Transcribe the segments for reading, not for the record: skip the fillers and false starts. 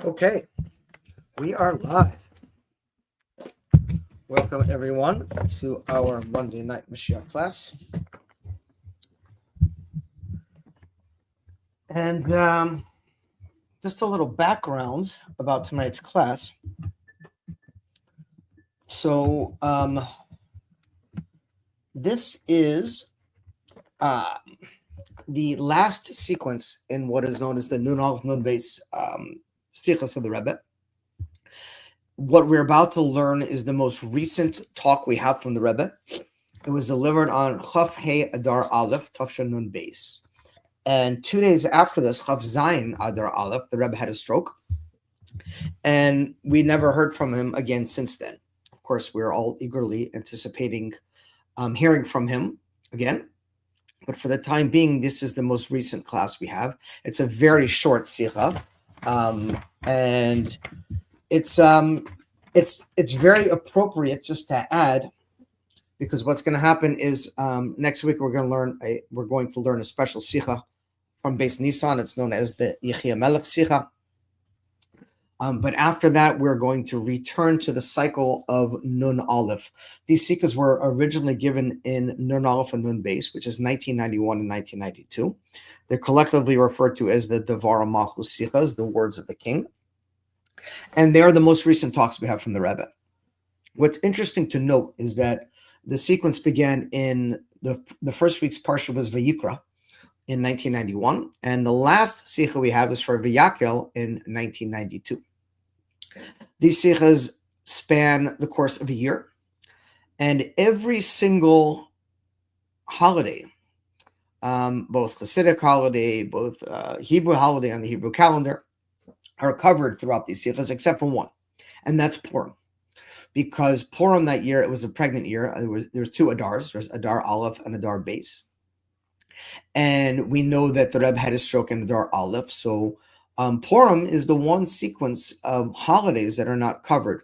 Okay, we are live. Welcome everyone to our Monday night Moshiach class. And just a little background about tonight's class. So this is the last sequence in what is known as the Nun Aleph Nun Beis Sichos of the Rebbe. What we're about to learn is the most recent talk we have from the Rebbe. It was delivered on Chaf Hey Adar Aleph Tafshan Nun Beis. And 2 days after this, Chaf Zayin Adar Aleph, the Rebbe had a stroke. And we never heard from him again since then. Of course, we're all eagerly anticipating hearing from him again. But for the time being, this is the most recent class we have. It's a very short sikha, and it's very appropriate just to add, because what's going to happen is next week we're going to learn a special sikha from Beis Nisan. It's known as the Yechia Melech sikha. But after that, we're going to return to the cycle of Nun Aleph. These sikhas were originally given in Nun Aleph and Nun Beis, which is 1991 and 1992. They're collectively referred to as the Devar Malchus sikhas, the words of the king. And they are the most recent talks we have from the Rebbe. What's interesting to note is that the sequence began in the first week's parsha was Vayikra in 1991, and the last sikha we have is for Vayakel in 1992. These sikhas span the course of a year, and every single holiday, both Hasidic holiday, both Hebrew holiday on the Hebrew calendar, are covered throughout these sikhas except for one, and that's Purim. Because Purim that year, it was a pregnant year. There was two Adars. There's Adar Aleph and Adar Beis. And we know that the Rebbe had a stroke in Adar Aleph. So Purim is the one sequence of holidays that are not covered.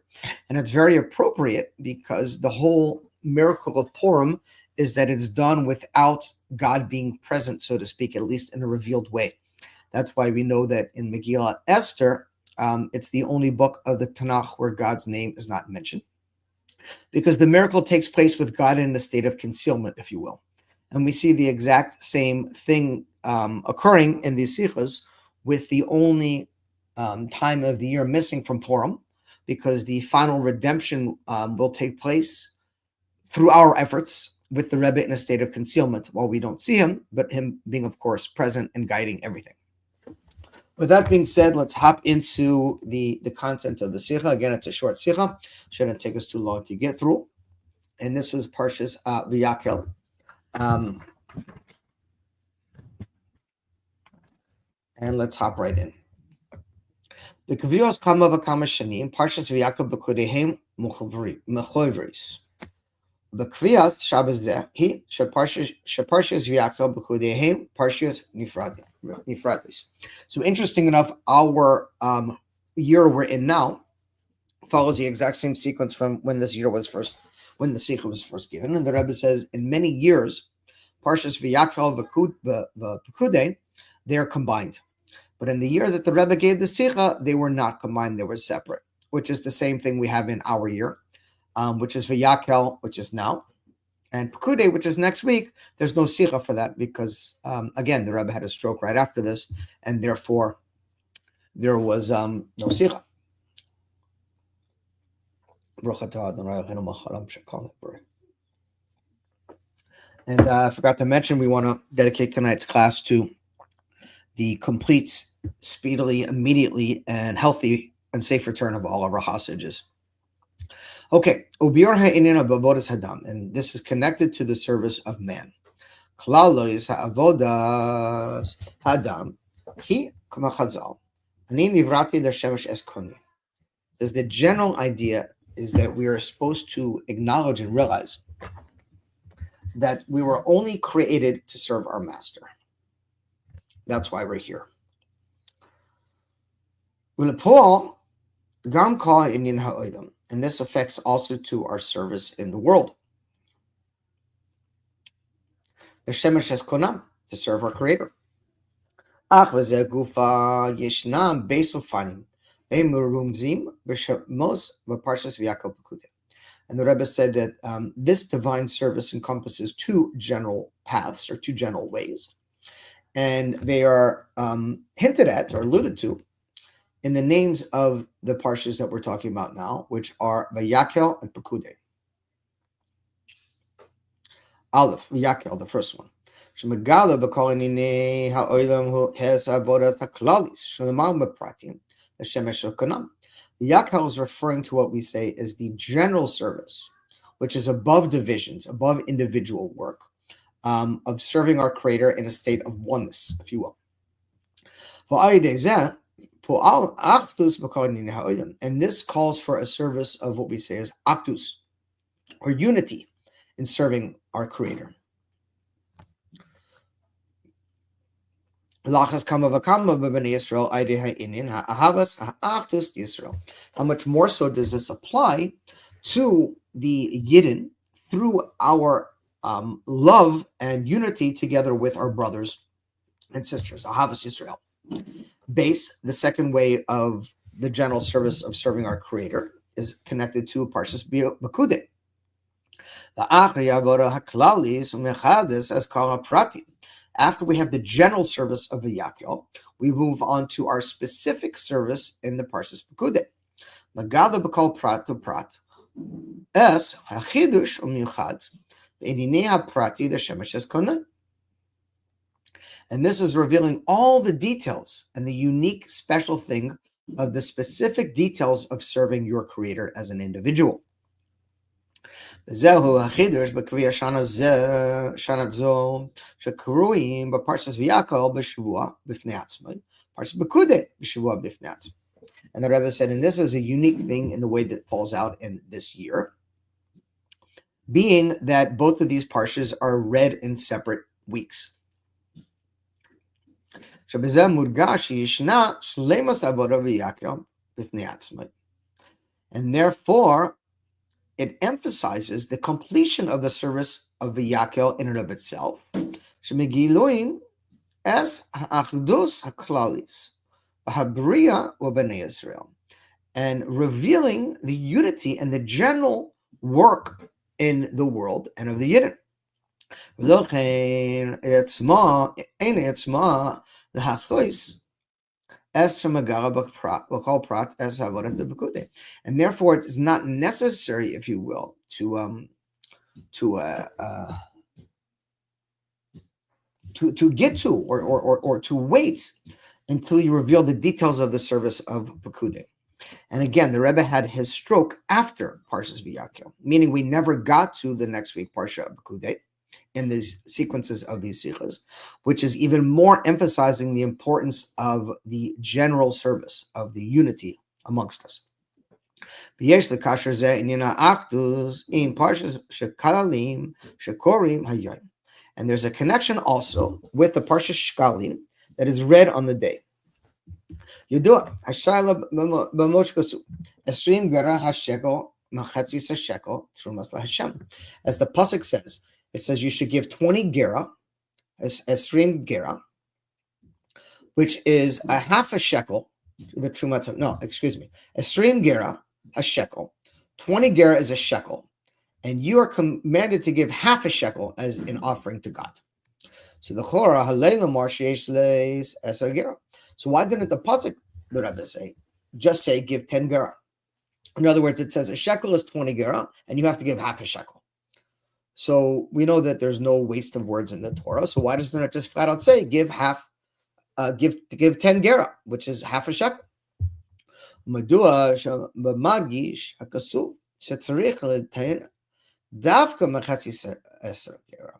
And it's very appropriate because the whole miracle of Purim is that it's done without God being present, so to speak, at least in a revealed way. That's why we know that in Megillah Esther, it's the only book of the Tanakh where God's name is not mentioned, because the miracle takes place with God in a state of concealment, if you will. And we see the exact same thing occurring in these sikhas, with the only time of the year missing from Purim, because the final redemption will take place through our efforts with the Rebbe in a state of concealment while we don't see him, but him being, of course, present and guiding everything. With that being said, let's hop into the content of the sikha. Again, it's a short sikha. Shouldn't take us too long to get through. And this was Parshas V'yakel. And let's hop right in. The Kaviyos Kama Vakama Shanim, Parshas V'yakel B'kudehem Mechovris. The Kviyat Shabbos He Shaparshas V'yakel B'kudehem Parshas Nifradis. So interesting enough, our year we're in now follows the exact same sequence from when this year was first, when the sikha was first given. And the Rebbe says, in many years, Parshas V'yakel V'kude, they are combined. But in the year that the Rebbe gave the sikha, they were not combined; they were separate, which is the same thing we have in our year, which is V'yakel, which is now, and Pekude, which is next week. There's no sikha for that because, again, the Rebbe had a stroke right after this, and therefore there was no sikha. And I forgot to mention, we want to dedicate tonight's class to the complete, speedily, immediately, and healthy and safe return of all of our hostages. Okay, and this is connected to the service of man. As the general idea is that we are supposed to acknowledge and realize that we were only created to serve our master. That's why we're here. And this affects also to our service in the world. The Shemesh has konam, to serve our Creator. And the Rebbe said that this divine service encompasses two general paths or two general ways, and they are hinted at or alluded to in the names of the parshas that we're talking about now, which are Vayakel and Pekude. Aleph, Vayakel, the first one. Shemegala b'kol inine ha'olam hu hes avodas haklalis shlemam b'pratim l'shemesh elkanam. Vayakel is referring to what we say is the general service, which is above divisions, above individual work, of serving our Creator in a state of oneness, if you will. And this calls for a service of what we say is actus, or unity, in serving our Creator. How much more so does this apply to the Yidden through our love and unity together with our brothers and sisters? Ahavas Yisrael. Base, the second way of the general service of serving our Creator, is connected to Parshas Pekudei. After we have the general service of Vayakel, we move on to our specific service in the Parshas Pekudei. Magada b'kol prat to prat. Es hachidush u'miuchad v'inine haprati d'shemesh eskoneh. And this is revealing all the details and the unique special thing of the specific details of serving your Creator as an individual. Zehu hachidush b'kriya shana zo shekruim b'parshas Vayakel b'shavua b'fnei atzmai, parshas Pekudei b'shavua b'fnei atzmai. And the Rebbe said, and this is a unique thing in the way that falls out in this year, being that both of these parshas are read in separate weeks. And therefore, it emphasizes the completion of the service of Vayakel in and of itself. And revealing the unity and the general work in the world and of the Yidden. And therefore, it is not necessary, if you will, to get to or to wait until you reveal the details of the service of Pekudei. And again, the Rebbe had his stroke after Parshas Vayakel, meaning we never got to the next week Parsha of Pekudei in these sequences of these sichas, which is even more emphasizing the importance of the general service of the unity amongst us. And there's a connection also with the Parsha Shkalim that is read on the day. Yudua Hashayla b'moshkosu esrim gera hashekel machatzis hashekel trumas laHashem. As the pasuk says, it says you should give 20 gera, esrim gera, which is a half a shekel to the trumat. No, excuse me, esrim gera hashekel. 20 gera is a shekel, and you are commanded to give half a shekel as an offering to God. So the chora halayla mar sheish leis eser gera. So why didn't the pasuk, the Rebbe say, just say give 10 gera? In other words, it says a shekel is 20 gera, and you have to give half a shekel. So we know that there's no waste of words in the Torah. So why doesn't it just flat out say give 10 gera, which is half a shekel? Madua b'madgish hakasuv shetzarich l'tain davka mechatzis eser gera.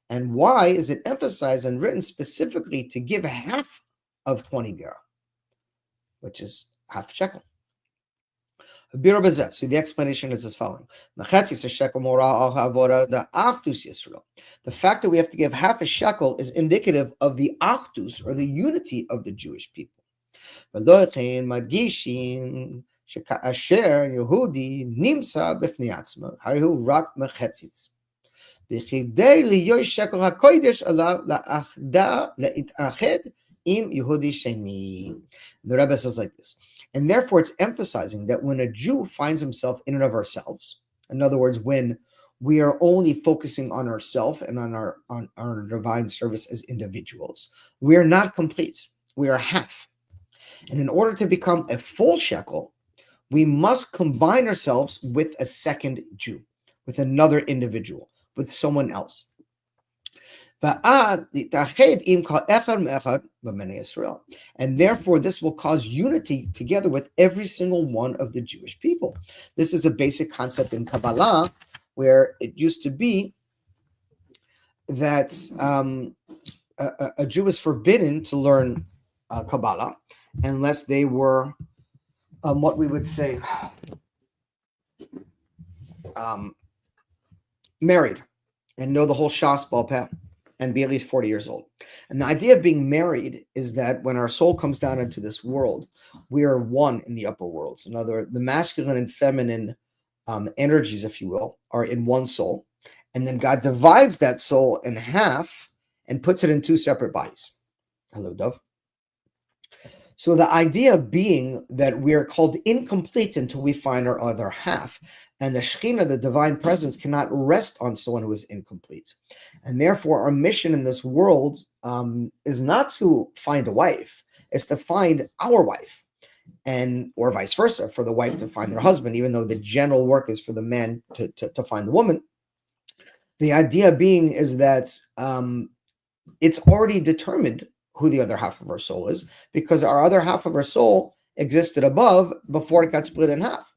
And why is it emphasized and written specifically to give half of 20 gera, which is half shekel? So the explanation is as following. The fact that we have to give half a shekel is indicative of the achdus, or the unity of the Jewish people. The Rebbe says like this. And therefore, it's emphasizing that when a Jew finds himself in and of ourselves, in other words, when we are only focusing on ourselves and on our divine service as individuals, we are not complete. We are half. And in order to become a full shekel, we must combine ourselves with a second Jew, with another individual, with someone else. And therefore, this will cause unity together with every single one of the Jewish people. This is a basic concept in Kabbalah, where it used to be that a Jew is forbidden to learn Kabbalah unless they were what we would say married and know the whole Shas Baal Peh and be at least 40 years old. And the idea of being married is that when our soul comes down into this world, we are one in the upper worlds. In other words, the masculine and feminine energies, if you will, are in one soul. And then God divides that soul in half and puts it in two separate bodies. Hello, Dove. So the idea being that we are called incomplete until we find our other half. And the Shekhinah, the divine presence, cannot rest on someone who is incomplete. And therefore, our mission in this world is not to find a wife, it's to find our wife, and or vice versa, for the wife to find their husband, even though the general work is for the man to find the woman. The idea being is that it's already determined who the other half of our soul is, because our other half of our soul existed above before it got split in half.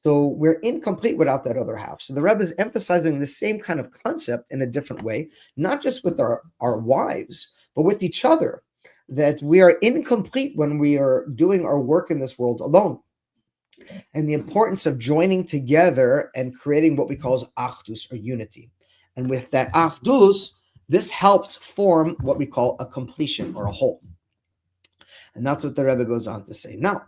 So we're incomplete without that other half. So the Rebbe is emphasizing the same kind of concept in a different way, not just with our wives, but with each other, that we are incomplete when we are doing our work in this world alone. And the importance of joining together and creating what we call achdus, or unity. And with that achdus, this helps form what we call a completion or a whole. And that's what the Rebbe goes on to say. Now,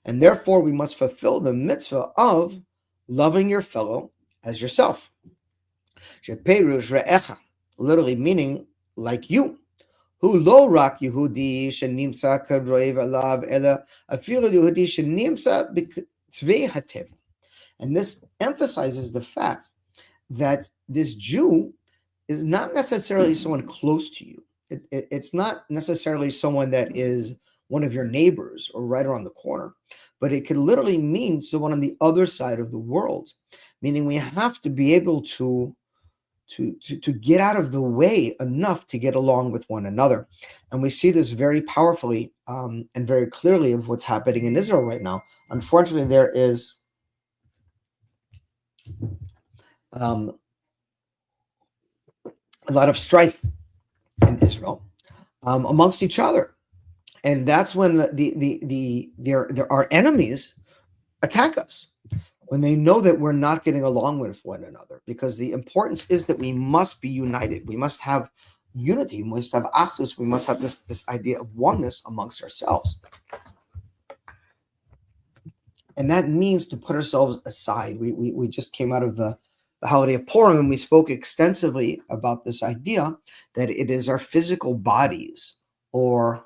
and therefore we must fulfill the mitzvah of loving your fellow as yourself. Literally meaning like you. Who lo rak Yehudi shenimsa kadroiv alav ela afilu Yehudi shenimsa b'tzvei hatev. And this emphasizes the fact that this Jew is not necessarily someone close to you. It's not necessarily someone that is one of your neighbors or right around the corner, but it could literally mean someone on the other side of the world, meaning we have to be able to get out of the way enough to get along with one another. And we see this very powerfully and very clearly of what's happening in Israel right now. Unfortunately, there is a lot of strife in Israel amongst each other. And that's when our enemies attack us, when they know that we're not getting along with one another, because the importance is that we must be united. We must have unity. We must have achdus. We must have this idea of oneness amongst ourselves. And that means to put ourselves aside. We just came out of the holiday of Purim, and we spoke extensively about this idea that it is our physical bodies or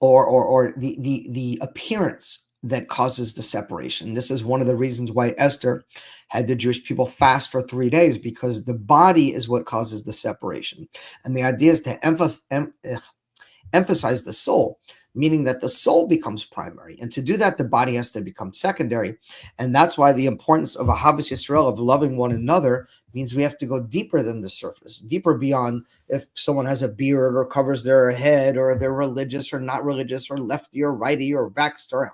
the appearance that causes the separation. This is one of the reasons why Esther had the Jewish people fast for 3 days, because the body is what causes the separation. And the idea is to emphasize the soul, meaning that the soul becomes primary. And to do that, the body has to become secondary. And that's why the importance of Ahavas Yisrael, of loving one another, means we have to go deeper than the surface, deeper beyond if someone has a beard or covers their head, or they're religious or not religious, or lefty or righty, or vaxxed or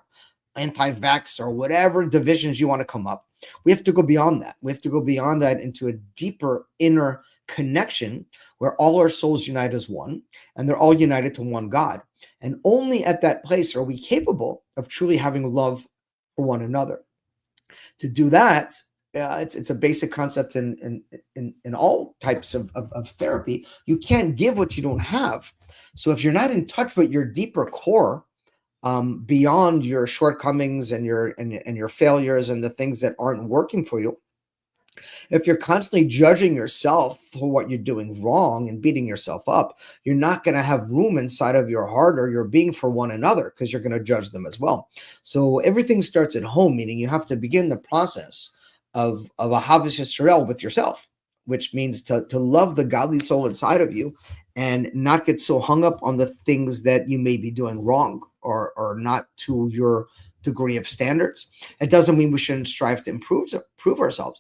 anti-vax, or whatever divisions you want to come up. We have to go beyond that. We have to go beyond that into a deeper inner connection where all our souls unite as one, and they're all united to one God. And only at that place are we capable of truly having love for one another. To do that, it's a basic concept in all types of therapy. You can't give what you don't have. So if you're not in touch with your deeper core, beyond your shortcomings and your failures and the things that aren't working for you, If you're constantly judging yourself for what you're doing wrong and beating yourself up, you're not going to have room inside of your heart or your being for one another because you're going to judge them as well. So everything starts at home, meaning you have to begin the process of a Havis Yisrael with yourself, which means to love the godly soul inside of you and not get so hung up on the things that you may be doing wrong or not to your degree of standards. It doesn't mean we shouldn't strive to improve ourselves,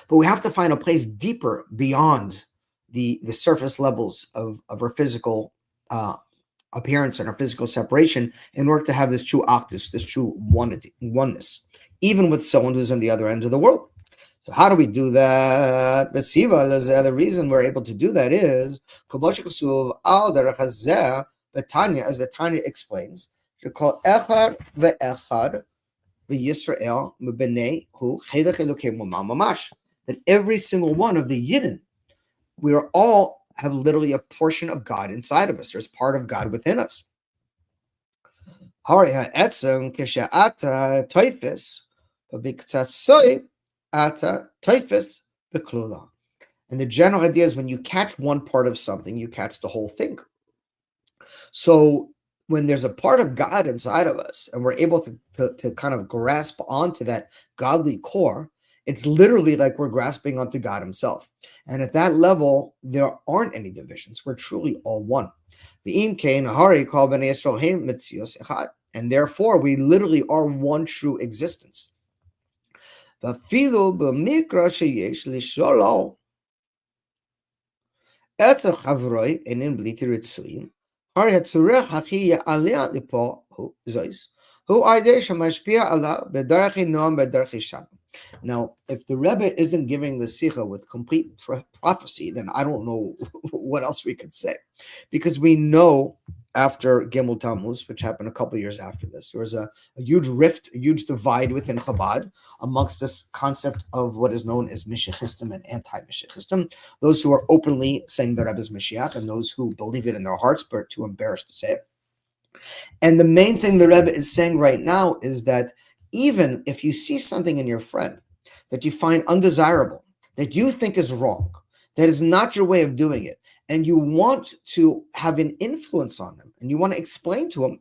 but we have to find a place deeper beyond the surface levels of our physical appearance and our physical separation in order to have this true actus, this true oneness, even with someone who's on the other end of the world. So how do we do that? The reason we're able to do that is as the Tanya explains, that every single one of the Yidden, we are all have literally a portion of God inside of us. There's part of God within us. And the general idea is when you catch one part of something, you catch the whole thing. So when there's a part of God inside of us and we're able to kind of grasp onto that godly core, it's literally like we're grasping onto God himself. And at that level, there aren't any divisions. We're truly all one. And therefore, we literally are one true existence. Now, if the Rebbe isn't giving the Sikha with complete prophecy, then I don't know what else we could say. Because we know after Gimel Tammuz, which happened a couple of years after this, there was a huge rift, a huge divide within Chabad amongst this concept of what is known as Mishichistim and anti-Mishichistim, those who are openly saying the Rebbe is Mashiach and those who believe it in their hearts but are too embarrassed to say it. And the main thing the Rebbe is saying right now is that even if you see something in your friend that you find undesirable, that you think is wrong, that is not your way of doing it, and you want to have an influence on them, and you want to explain to him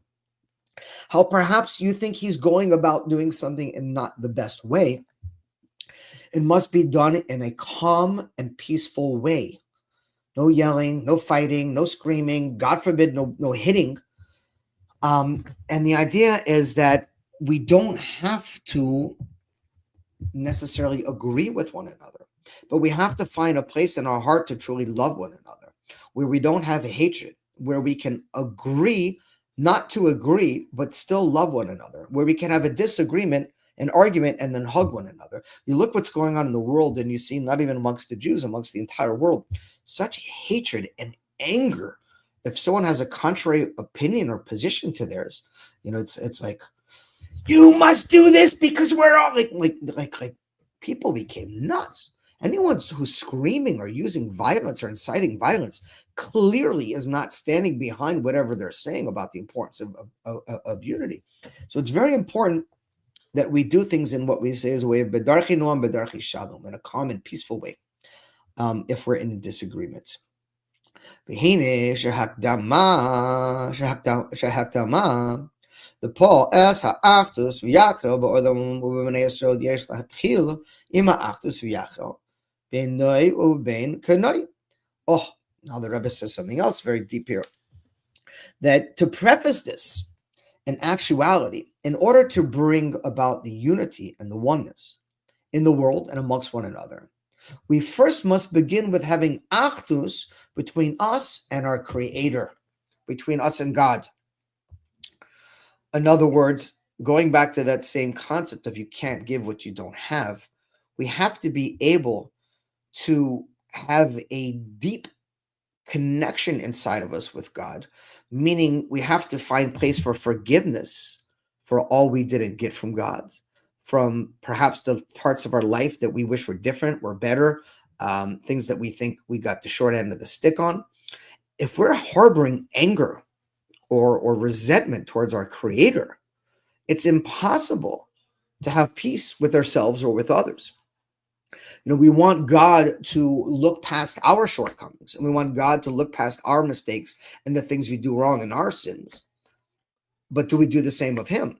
how perhaps you think he's going about doing something in not the best way, it must be done in a calm and peaceful way. No yelling, no fighting, no screaming, God forbid, no hitting. And the idea is that we don't have to necessarily agree with one another, but we have to find a place in our heart to truly love one another, where we don't have hatred, where we can agree not to agree, but still love one another, where we can have a disagreement, an argument, and then hug one another. You look what's going on in the world, and you see not even amongst the Jews, amongst the entire world, such hatred and anger. If someone has a contrary opinion or position to theirs, it's like, you must do this because we're all like people became nuts. Anyone who's screaming or using violence or inciting violence clearly is not standing behind whatever they're saying about the importance of unity. So it's very important that we do things in what we say is a way of bedarchi noam, bedarchi shalom, in a calm and peaceful way, if we're in disagreement. The Paul as ha'achtus v'yachel ba'odam u'b'nei Yisrael yesh lahatchil im ha'achtus v'yachel b'noi u'b'en kanoi. Oh, now the Rebbe says something else very deep here. That to preface this, in actuality, in order to bring about the unity and the oneness in the world and amongst one another, we first must begin with having achdus between us and our Creator, between us and God. In other words, going back to that same concept of you can't give what you don't have, we have to be able to have a deep connection inside of us with God, meaning we have to find place for forgiveness for all we didn't get from God, from perhaps the parts of our life that we wish were different, were better, things that we think we got the short end of the stick on. If we're harboring anger or resentment towards our Creator, it's impossible to have peace with ourselves or with others. We want God to look past our shortcomings, and we want God to look past our mistakes and the things we do wrong and our sins. But do we do the same of Him?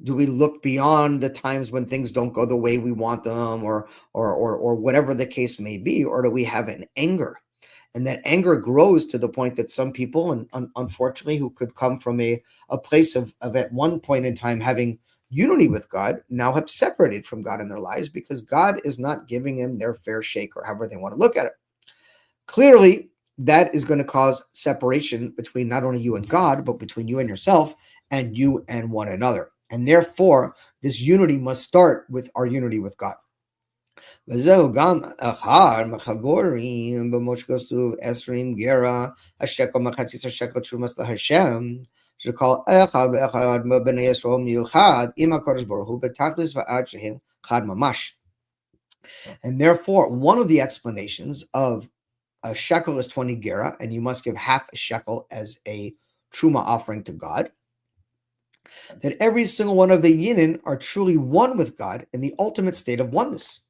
Do we look beyond the times when things don't go the way we want them, or whatever the case may be, or do we have an anger? And that anger grows to the point that some people, and unfortunately, who could come from a place of at one point in time having unity with God, now have separated from God in their lives because God is not giving them their fair shake, or however they want to look at it. Clearly, that is going to cause separation between not only you and God, but between you and yourself, and you and one another. And therefore, this unity must start with our unity with God. וזהו גם אחר מחגורים במושקוסו 20 גרה השקל מחצית השקל תרומס להשם שכל אחד ואחד מבני ישראל מיוחד עם הקדוש ברוך הוא בתכלס ועד שהם חד ממש. And therefore, one of the explanations of a shekel is 20 gera, and you must give half a shekel as a truma offering to God, that every single one of the yinin are truly one with God in the ultimate state of oneness.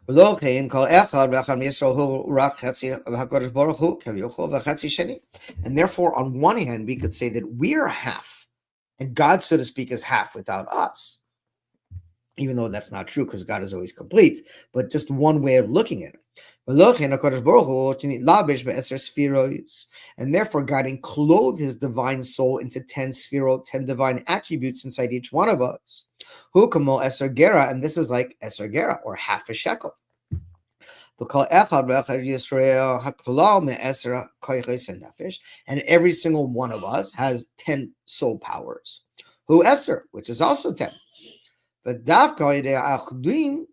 And therefore, on one hand, we could say that we are half, and God, so to speak, is half without us. Even though that's not true, because God is always complete, but just one way of looking at it. And therefore, God enclosed His divine soul into 10 sphirot, 10 divine attributes inside each one of us. Hu kamo eser gera, and this is like eser gera, or half a shekel. And every single one of us has 10 soul powers. Hu eser, which is also 10. But dafka yedei achduim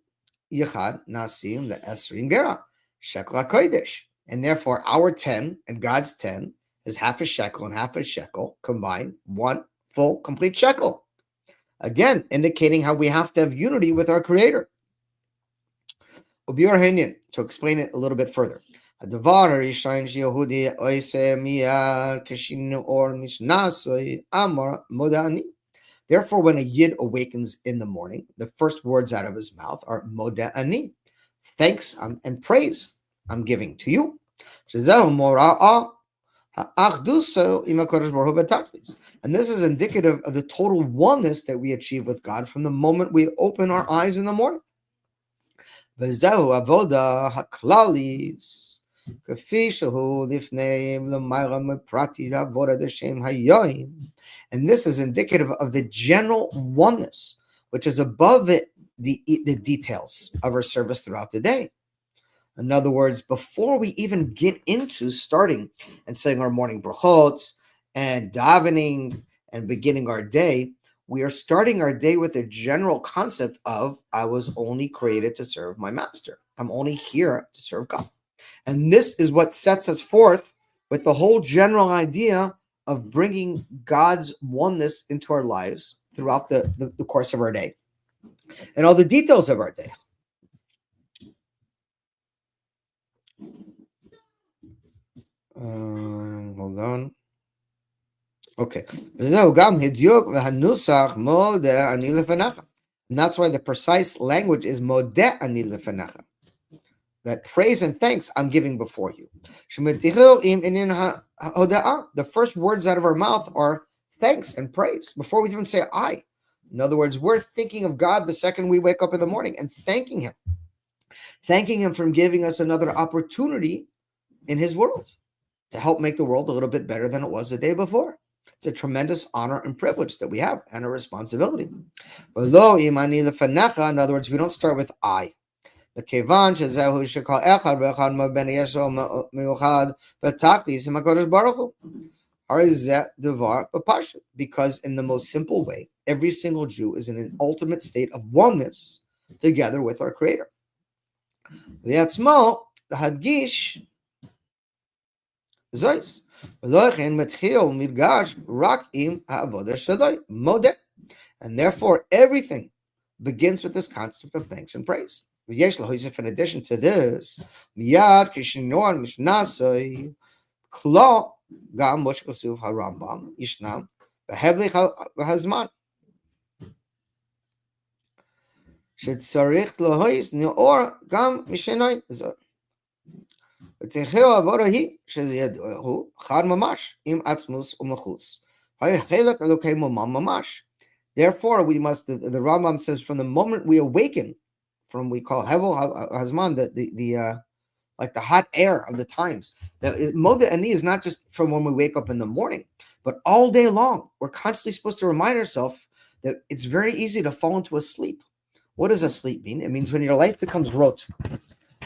yichad nasim le'esrim gera shekel hakodesh, and therefore our 10 and God's 10 is half a shekel and half a shekel combined, one full complete shekel. Again, indicating how we have to have unity with our Creator. To explain it a little bit further. Therefore, when a yid awakens in the morning, the first words out of his mouth are Modeh Ani, thanks and praise I'm giving to you. And this is indicative of the total oneness that we achieve with God from the moment we open our eyes in the morning. And this is indicative of the general oneness, which is above the details of our service throughout the day. In other words, before we even get into starting and saying our morning brachot and davening and beginning our day, we are starting our day with a general concept of, I was only created to serve my master. I'm only here to serve God. And this is what sets us forth with the whole general idea of bringing God's oneness into our lives throughout the course of our day and all the details of our day. Hold on. Okay. And that's why the precise language is Modeh Ani Lefenecha. That praise and thanks I'm giving before you. The first words out of our mouth are thanks and praise before we even say I. In other words, we're thinking of God the second we wake up in the morning and thanking Him for giving us another opportunity in His world to help make the world a little bit better than it was the day before. It's a tremendous honor and privilege that we have and a responsibility. In other words, we don't start with I. Because in the most simple way, every single Jew is in an ultimate state of oneness together with our Creator. And therefore, everything begins with this concept of thanks and praise. In addition to this, Gam Moshe Kasuv HaRambam Yishnam Behevlich HaZman Shetzarich Lahois Neor Gam Mishenai ותחילו עבור ההיא, שזה ידעו, חד ממש, עם עצמוס ומחוץ. היה חלק אלוקי ממש. Therefore, we must, the Rambam says, from the moment we awaken, from we call Hevel Hazman, the like the hot air of the times. The Moda Ani is not just from when we wake up in the morning, but all day long. We're constantly supposed to remind ourselves that it's very easy to fall into a sleep. What does a sleep mean? It means when your life becomes rot,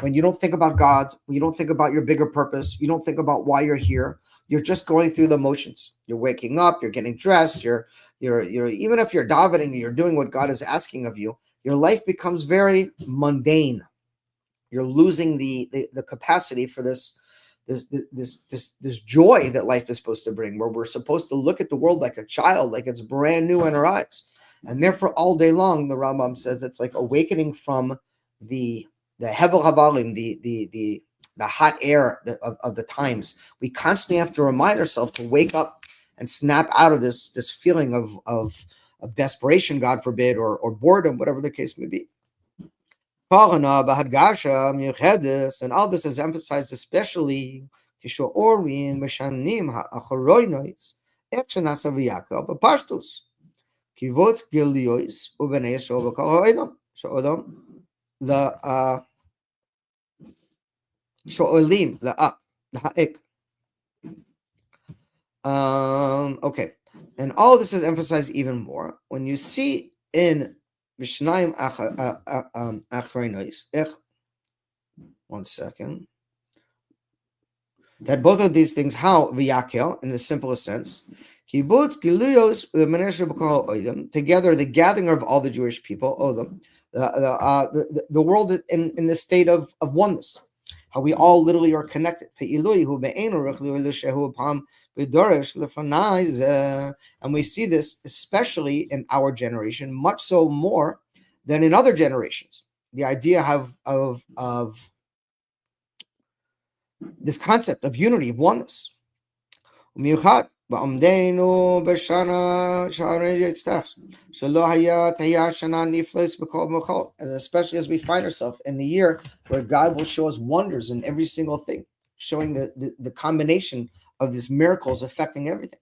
when you don't think about God, when you don't think about your bigger purpose, you don't think about why you're here. You're just going through the motions. You're waking up, you're getting dressed, you're even if you're davening, you're doing what God is asking of you, your life becomes very mundane. You're losing the capacity for this joy that life is supposed to bring, where we're supposed to look at the world like a child, like it's brand new in our eyes. And therefore, all day long, the Rambam says it's like awakening from the Hevel Havalim, the hot air of the times. We constantly have to remind ourselves to wake up and snap out of this feeling of desperation, God forbid, or boredom, whatever the case may be. And all this is emphasized especially the Sho'olim, okay, and all this is emphasized even more when you see in Mishnayim Achronos. One second. That both of these things, how v'yakel, in the simplest sense, kibbutz giluyos together, the gathering of all the Jewish people, odom, the world in the state of oneness, how we all literally are connected. And we see this especially in our generation, much so more than in other generations. The idea of this concept of unity, of oneness. And especially as we find ourselves in the year where God will show us wonders in every single thing, showing the combination of these miracles affecting everything.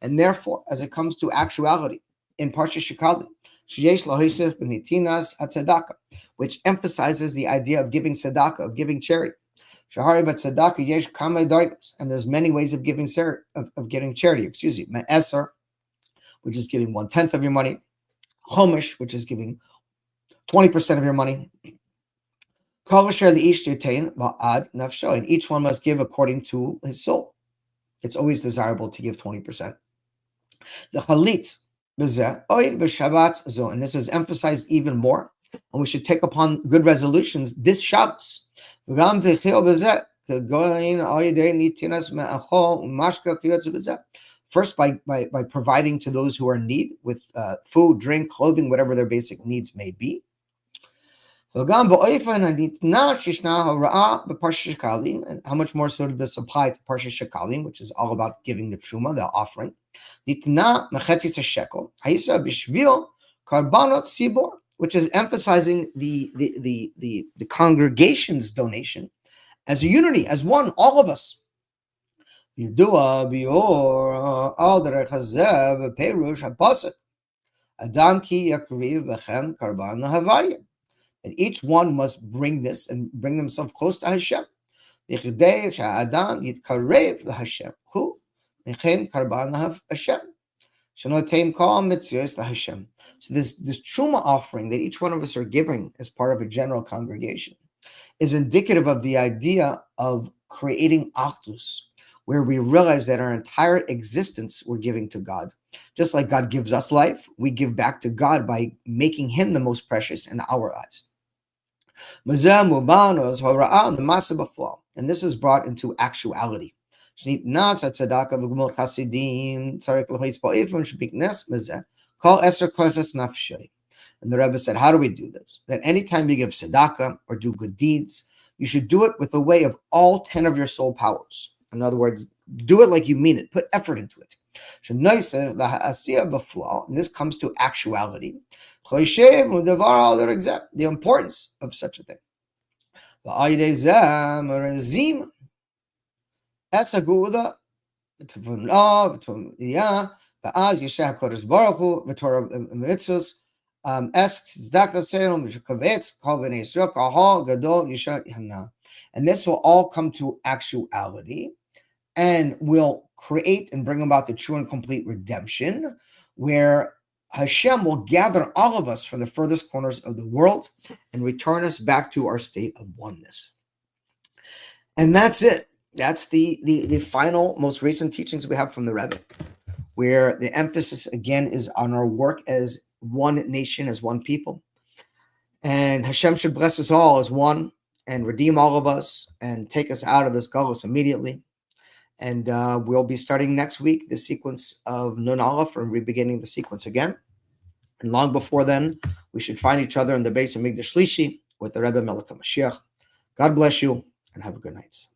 And therefore, as it comes to actuality in Parsha Shekalim, which emphasizes the idea of giving tzedakah, of giving charity. And there's many ways of giving charity. Me'eser, which is giving 1/10 of your money. Chomish, which is giving 20% of your money. And each one must give according to his soul. It's always desirable to give 20%. The chalit, and this is emphasized even more, and we should take upon good resolutions this Shabbos. First, by providing to those who are in need with food, drink, clothing, whatever their basic needs may be. And how much more so does this apply to Parsha Shekalim, which is all about giving the truma, the offering, which is emphasizing the congregation's donation as a unity, as one, all of us. And each one must bring this and bring themselves close to Hashem. So this truma offering that each one of us are giving as part of a general congregation is indicative of the idea of creating achdus, where we realize that our entire existence we're giving to God. Just like God gives us life, we give back to God by making him the most precious in our eyes. And this is brought into actuality. And the Rebbe said, how do we do this? That anytime you give tzedakah or do good deeds, you should do it with the way of all 10 of your soul powers. In other words, do it like you mean it. Put effort into it. And this comes to actuality. The importance of such a thing. And this will all come to actuality and will create and bring about the true and complete redemption, where Hashem will gather all of us from the furthest corners of the world and return us back to our state of oneness. And that's it. That's the final, most recent teachings we have from the Rebbe, where the emphasis again is on our work as one nation, as one people. And Hashem should bless us all as one and redeem all of us and take us out of this galus immediately. And we'll be starting next week the sequence of Nun Aleph, and re-beginning the sequence again. And long before then, we should find each other in the base of Migdash Shlishi with the Rebbe Melech Moshiach. God bless you, and have a good night.